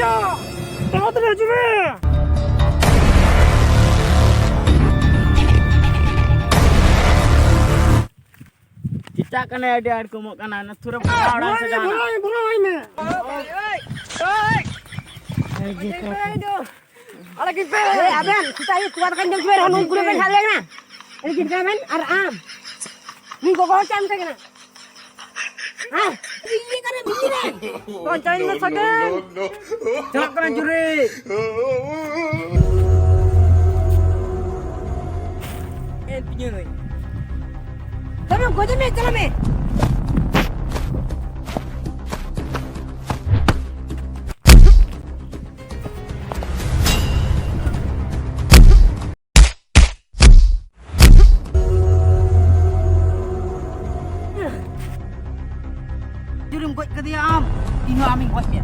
क्या बहुत रजुए kita kena ada kumuk kana natura orang sedang बुराई में ala kita aben kita itu kuat kan jam sembilan nunggu dulu kan hal na ini kita kan aram ni kok cam tak na ah ini kan biji na kau cain na sagan jangan kena juri punya ni चलो गोदी में चलो मैं juri buat ke dia am ini amin buat dia